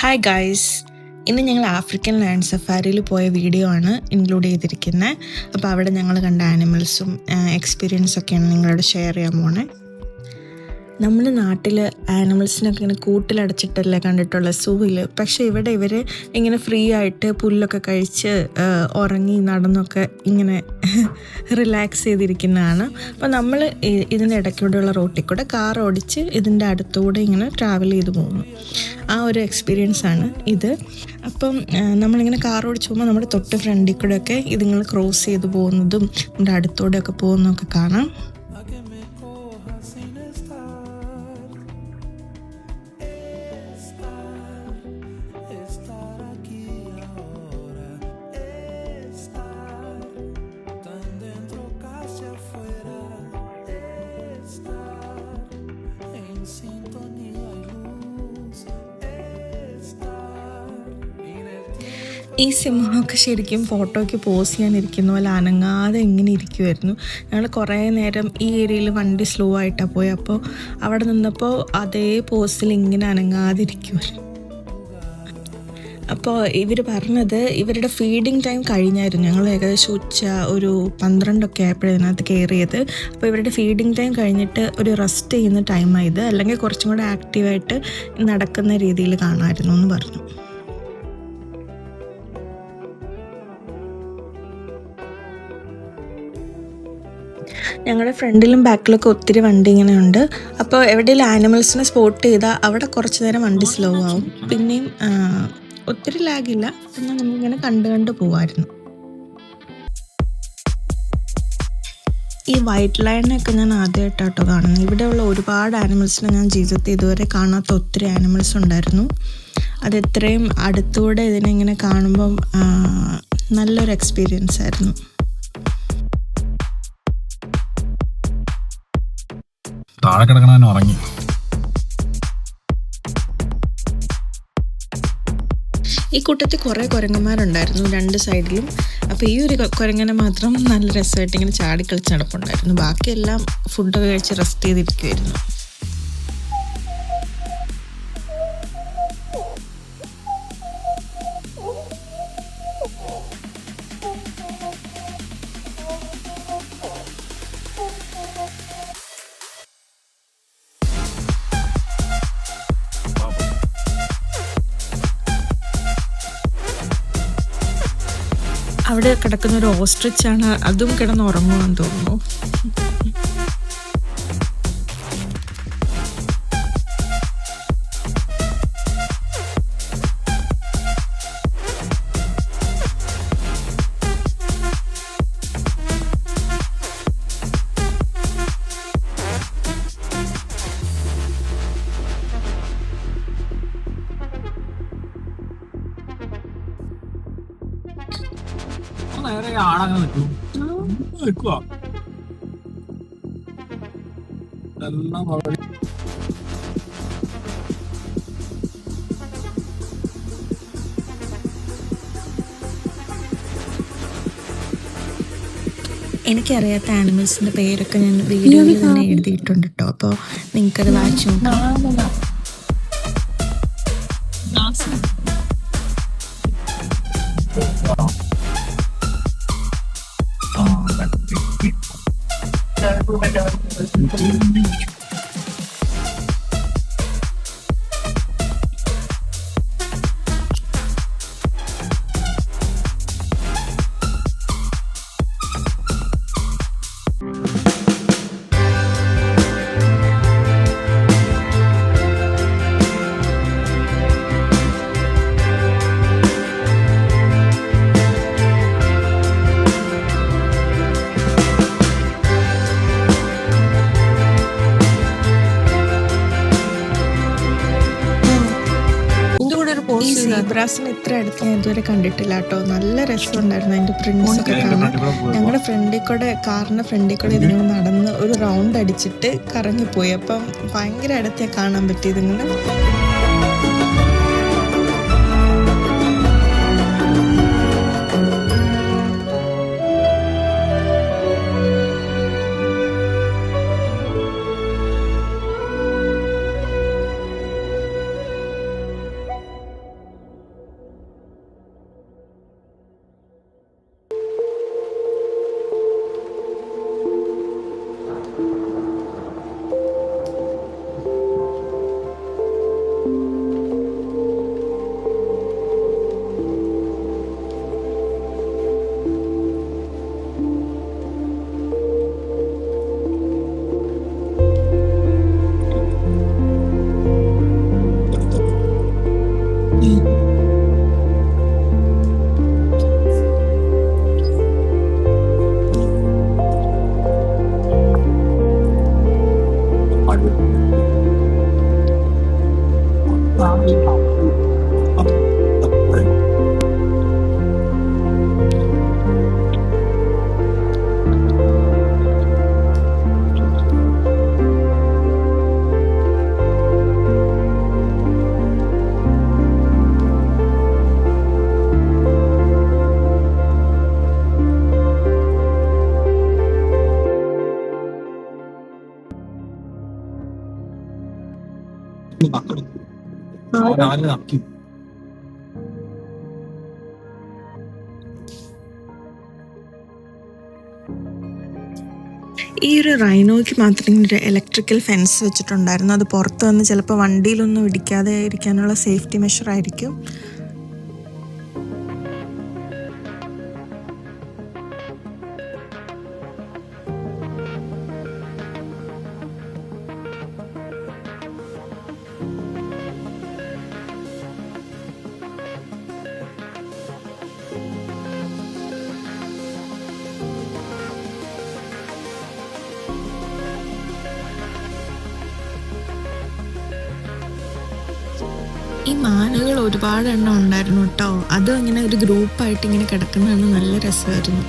Hi guys, ഇന്ന് ഞങ്ങൾ African land സഫാരിയിൽ പോയ വീഡിയോ ആണ് ഇൻക്ലൂഡ് ചെയ്തിരിക്കുന്നത്. അപ്പോൾ അവിടെ ഞങ്ങൾ കണ്ട ആനിമൽസും എക്സ്പീരിയൻസൊക്കെയാണ് നിങ്ങളോട് ഷെയർ ചെയ്യാൻ പോണേ. നമ്മൾ നാട്ടിൽ ആനിമൽസിനൊക്കെ ഇങ്ങനെ കൂട്ടിലടച്ചിട്ടല്ലേ കണ്ടിട്ടുള്ള സൂവിൽ. പക്ഷേ ഇവിടെ ഇവർ ഇങ്ങനെ ഫ്രീ ആയിട്ട് പുല്ലൊക്കെ കഴിച്ച് ഉറങ്ങി നടന്നൊക്കെ ഇങ്ങനെ റിലാക്സ് ചെയ്തിരിക്കുന്നതാണ്. അപ്പോൾ നമ്മൾ ഇതിൻ്റെ ഇടയ്ക്കൂടെയുള്ള റോട്ടിൽ കൂടെ കാർ ഓടിച്ച് ഇതിൻ്റെ അടുത്തൂടെ ഇങ്ങനെ ട്രാവൽ ചെയ്ത് പോകുന്നു. ആ ഒരു എക്സ്പീരിയൻസ് ആണ് ഇത്. അപ്പം നമ്മളിങ്ങനെ കാർ ഓടിച്ച് പോകുമ്പോൾ നമ്മുടെ തൊട്ട് ഫ്രണ്ടിൽ കൂടെയൊക്കെ ഇതിങ്ങനെ ക്രോസ് ചെയ്ത് പോകുന്നതും നമ്മുടെ അടുത്തൂടെയൊക്കെ പോകുന്നതൊക്കെ കാണാം. ഈ സിംഹമൊക്കെ ശരിക്കും ഫോട്ടോയ്ക്ക് പോസ് ചെയ്യാനിരിക്കുന്ന പോലെ അനങ്ങാതെ ഇങ്ങനെ ഇരിക്കുമായിരുന്നു. ഞങ്ങൾ കുറേ നേരം ഈ ഏരിയയിൽ വണ്ടി സ്ലോ ആയിട്ടാണ് പോയി. അപ്പോൾ അവിടെ നിന്നപ്പോൾ അതേ പോസിൽ ഇങ്ങനെ അനങ്ങാതെ ഇരിക്കുമായിരുന്നു. അപ്പോൾ ഇവർ പറഞ്ഞത് ഇവരുടെ ഫീഡിങ് ടൈം കഴിഞ്ഞായിരുന്നു. ഞങ്ങൾ ഏകദേശം ഉച്ച ഒരു 12 ആയപ്പോഴാണ് ഇതിനകത്ത് കയറിയത്. അപ്പോൾ ഇവരുടെ ഫീഡിങ് ടൈം കഴിഞ്ഞിട്ട് ഒരു റെസ്റ്റ് ചെയ്യുന്ന ടൈമായത്, അല്ലെങ്കിൽ കുറച്ചും കൂടെ ആക്റ്റീവായിട്ട് നടക്കുന്ന രീതിയിൽ കാണാമായിരുന്നു എന്ന് പറഞ്ഞു. ഞങ്ങളുടെ ഫ്രണ്ടിലും ബാക്കിലൊക്കെ ഒത്തിരി വണ്ടി ഇങ്ങനെ ഉണ്ട്. അപ്പോൾ എവിടെയെങ്കിലും ആനിമൽസിനെ സ്പോട്ട് ചെയ്താൽ അവിടെ കുറച്ച് നേരം വണ്ടി സ്ലോ ആവും. പിന്നെയും ഒത്തിരി ലാഗില്ല, എന്നാൽ നമ്മളിങ്ങനെ കണ്ട് പോവായിരുന്നു. ഈ വൈറ്റ് ലയണിനൊക്കെ ഞാൻ ആദ്യമായിട്ടാട്ടോ കാണുന്നത്. ഇവിടെയുള്ള ഒരുപാട് ആനിമൽസിനെ ഞാൻ ജീവിതത്തിൽ ഇതുവരെ കാണാത്ത ഒത്തിരി ആനിമൽസ് ഉണ്ടായിരുന്നു. അത് എത്രയും അടുത്തൂടെ ഇതിനെ കാണുമ്പം നല്ലൊരു എക്സ്പീരിയൻസ് ആയിരുന്നു. താഴെ കിടക്കണവൻ ഉറങ്ങി. ഈ കൂട്ടത്തിൽ കുറേ കുരങ്ങന്മാരുണ്ടായിരുന്നു രണ്ട് സൈഡിലും. അപ്പോൾ ഈ ഒരു കുരങ്ങനെ മാത്രം നല്ല രസമായിട്ട് ഇങ്ങനെ ചാടിക്കളിച്ച് നടപ്പുണ്ടായിരുന്നു. ബാക്കിയെല്ലാം ഫുഡൊക്കെ കഴിച്ച് റെസ്റ്റ് ചെയ്തിരിക്കുമായിരുന്നു. അവിടെ കിടക്കുന്ന ഒരു ഓസ്ട്രിച്ചാണ്, അതും കിടന്ന് ഉറങ്ങുമെന്ന് തോന്നുന്നു. നേരെ ആടങ്ങനെ നിൽക്കുവാ. എനിക്കറിയാത്ത ആനിമൽസിൻ്റെ പേരൊക്കെ ഞാൻ വീഡിയോയിൽ തന്നെ എഴുതിയിട്ടുണ്ട് കേട്ടോ. അപ്പോൾ നിങ്ങൾക്കത് വായിച്ചു നോക്കാം. ഈ സീബ്രാസിന് ഇത്ര അടുത്ത് ഞാൻ ഇതുവരെ കണ്ടിട്ടില്ല കേട്ടോ. നല്ല രസമുണ്ടായിരുന്നു അതിൻ്റെ പ്രിന്റ്സ് ഒക്കെ കാണാൻ. ഞങ്ങളുടെ കാറിൻ്റെ ഫ്രണ്ടിൽ കൂടെ ഇതിങ്ങനെ നടന്ന് ഒരു റൗണ്ട് അടിച്ചിട്ട് കറങ്ങിപ്പോയി. അപ്പം ഭയങ്കര അടുത്തേ കാണാൻ പറ്റിയത് ഇങ്ങനെ. ഈ ഒരു റൈനോയ്ക്ക് മാത്രം ഇങ്ങനെ ഒരു ഇലക്ട്രിക്കൽ ഫെൻസ് വെച്ചിട്ടുണ്ടായിരുന്നു. അത് പുറത്ത് വന്ന് ചിലപ്പോൾ വണ്ടിയിലൊന്നും ഇടിക്കാതെ ഇരിക്കാനുള്ള സേഫ്റ്റി മെഷർ ആയിരിക്കും. ഈ മാനുകൾ ഒരുപാട് എണ്ണം ഉണ്ടായിരുന്നു കേട്ടോ. അതും ഇങ്ങനെ ഒരു ഗ്രൂപ്പായിട്ട് ഇങ്ങനെ കിടക്കുന്നതാണ്, നല്ല രസമായിരുന്നു.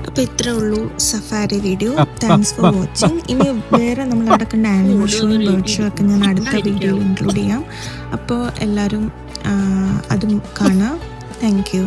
അപ്പോൾ ഇത്രേ ഉള്ളൂ safari video. Thanks for watching. ഇനി വേറെ നമ്മൾ നടക്കേണ്ട ആനിമൽ ഷോയും ബേർഡ് ഷോ ഒക്കെ ഞാൻ അടുത്ത വീഡിയോയിൽ ഇൻക്ലൂഡ് ചെയ്യാം. അപ്പോൾ എല്ലാവരും അതും കാണാം. Thank you.